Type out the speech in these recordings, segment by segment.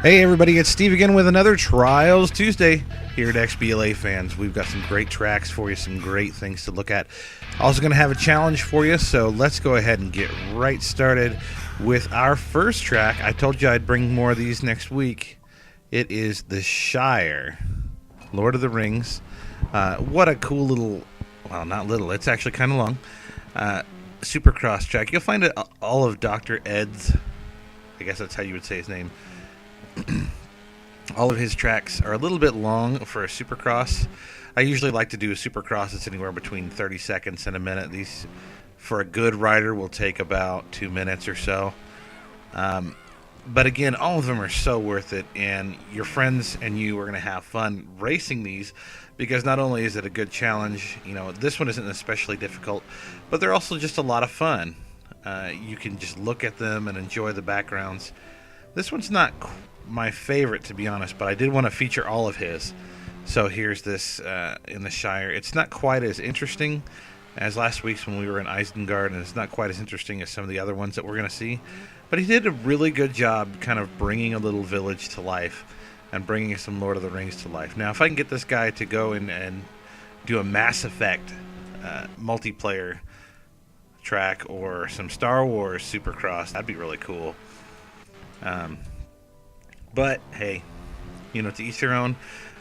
Hey everybody, it's Steve again with another Trials Tuesday here at XBLA Fans. We've got some great tracks for you, some great things to look at. Also going to have a challenge for you, so let's go ahead and get right started with our first track. I told you I'd bring more of these next week. It is the Shire, Lord of the Rings. What a cool little, well, not little, it's actually kind of long, Supercross track. You'll find it all of Dr. Ed's, I guess that's how you would say his name. All of his tracks are a little bit long for a Supercross. I usually like to do a Supercross that's anywhere between 30 seconds and a minute. These, for a good rider, will take about 2 minutes or so. But again, all of them are so worth it, and your friends and you are going to have fun racing these, because not only is it a good challenge, you know, this one isn't especially difficult, but they're also just a lot of fun. You can just look at them and enjoy the backgrounds. This one's not my favorite, to be honest, but I did want to feature all of his. So here's this in the Shire. It's not quite as interesting as last week's when we were in Isengard, and it's not quite as interesting as some of the other ones that we're going to see. But he did a really good job kind of bringing a little village to life and bringing some Lord of the Rings to life. Now, if I can get this guy to go in and do a Mass Effect multiplayer track or some Star Wars Supercross, that'd be really cool. But hey, you know, to each their own.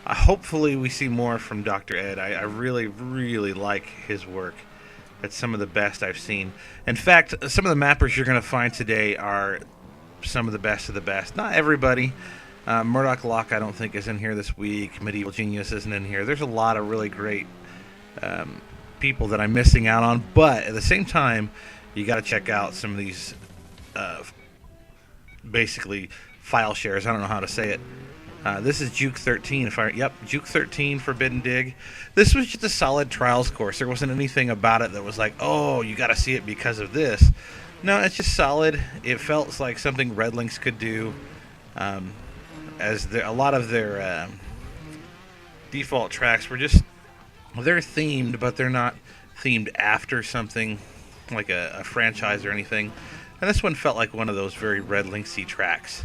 Hopefully we see more from Dr. Ed. I really, really like his work. It's some of the best I've seen. In fact, some of the mappers you're going to find today are some of the best of the best. Not everybody. Murdoch Lock, I don't think, is in here this week. Medieval Genius isn't in here. There's a lot of really great people that I'm missing out on. But at the same time, you got to check out some of these basically file shares. I don't know how to say it. This is Juke 13. Juke 13 Forbidden Dig. This was just a solid Trials course. There wasn't anything about it that was like, oh, you got to see it because of this. No, it's just solid. It felt like something Red Links could do. As a lot of their default tracks were just, they're themed, but they're not themed after something like a franchise or anything. And this one felt like one of those very Red Linksy tracks.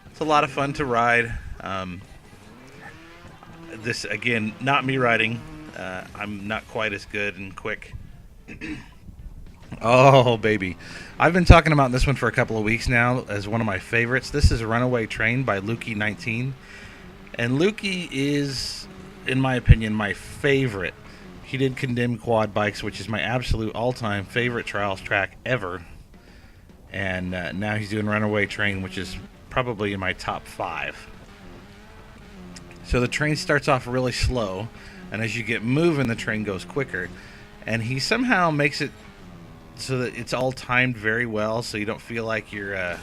It's a lot of fun to ride. This, again, not me riding. I'm not quite as good and quick. Oh, baby. I've been talking about this one for a couple of weeks now as one of my favorites. This is Runaway Train by Lukey19. And Lukey is, in my opinion, my favorite. He did Condemn Quad Bikes, which is my absolute all-time favorite Trials track ever. And now he's doing Runaway Train, which is probably in my top 5. So the train starts off really slow, and as you get moving, the train goes quicker. And he somehow makes it so that it's all timed very well, so you don't feel like you're,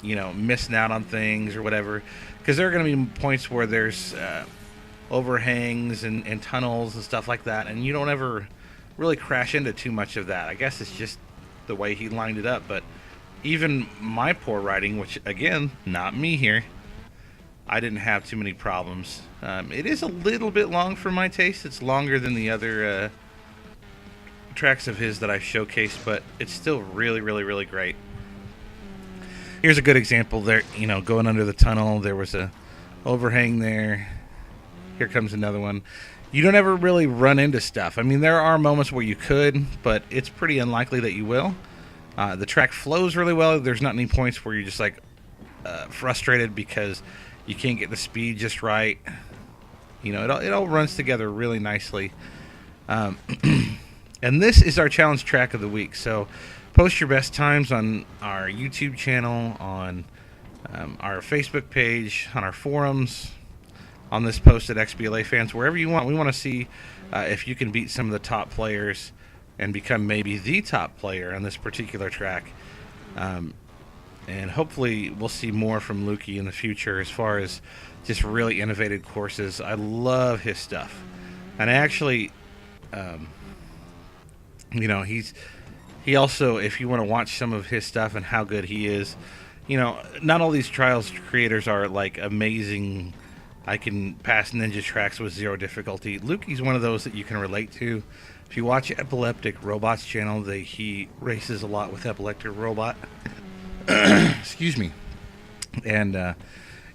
missing out on things or whatever. Because there are going to be points where there's overhangs and tunnels and stuff like that, and you don't ever really crash into too much of that. I guess it's just the way he lined it up, but even my poor riding, which again, not me here, I didn't have too many problems. It is a little bit long for my taste. It's longer than the other tracks of his that I've showcased, but it's still really, really, really great. Here's a good example there, going under the tunnel. There was a overhang there. Here comes another one. You don't ever really run into stuff. I mean, there are moments where you could, but it's pretty unlikely that you will. The track flows really well. There's not any points where you're just like frustrated because you can't get the speed just right. It all runs together really nicely. And this is our challenge track of the week. So post your best times on our YouTube channel, on our Facebook page, on our forums, on this post at XBLA Fans, wherever you want. We want to see if you can beat some of the top players and become maybe the top player on this particular track. And hopefully we'll see more from Lukey in the future as far as just really innovative courses. I love his stuff. And I actually, he also, if you want to watch some of his stuff and how good he is, not all these Trials creators are like amazing. I can pass ninja tracks with 0 difficulty. Lukey's one of those that you can relate to. If you watch Epileptic Robot's channel, he races a lot with Epileptic Robot. Excuse me. And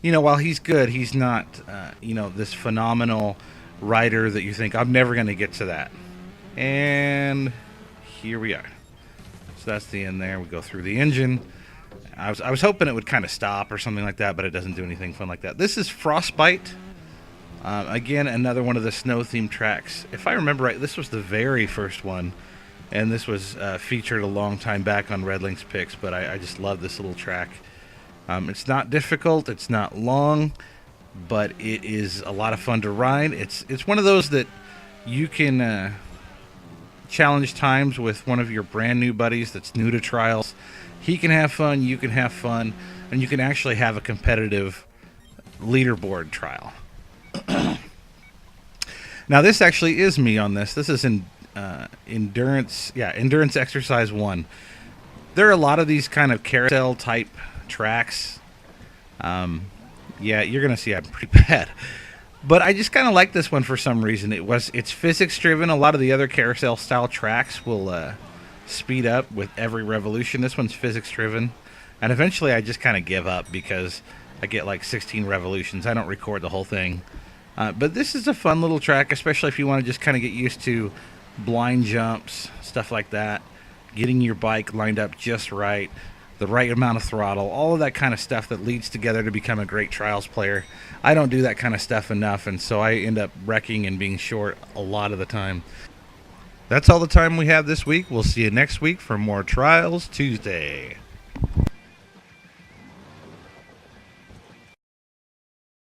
while he's good, he's not this phenomenal rider that you think I'm never going to get to that. And here we are. So that's the end there. We go through the engine. I was hoping it would kind of stop or something like that, but it doesn't do anything fun like that. This is Frostbite. Again, another one of the snow-themed tracks. If I remember right, this was the very first one, and this was featured a long time back on Red Link's picks, but I just love this little track. It's not difficult, it's not long, but it is a lot of fun to ride. It's one of those that you can challenge times with one of your brand new buddies that's new to trials. He can have fun, you can have fun, and you can actually have a competitive leaderboard trial. Now this actually is me on this. This is in endurance exercise 1. There are a lot of these kind of carousel type tracks. You're gonna see I'm pretty bad, but I just kind of like this one for some reason. It's physics driven. A lot of the other carousel style tracks will speed up with every revolution. This one's physics driven, and eventually I just kind of give up because I get like 16 revolutions. I don't record the whole thing. But this is a fun little track, especially if you want to just kind of get used to blind jumps, stuff like that, getting your bike lined up just right, the right amount of throttle, all of that kind of stuff that leads together to become a great trials player. I don't do that kind of stuff enough, and so I end up wrecking and being short a lot of the time. That's all the time we have this week. We'll see you next week for more Trials Tuesday.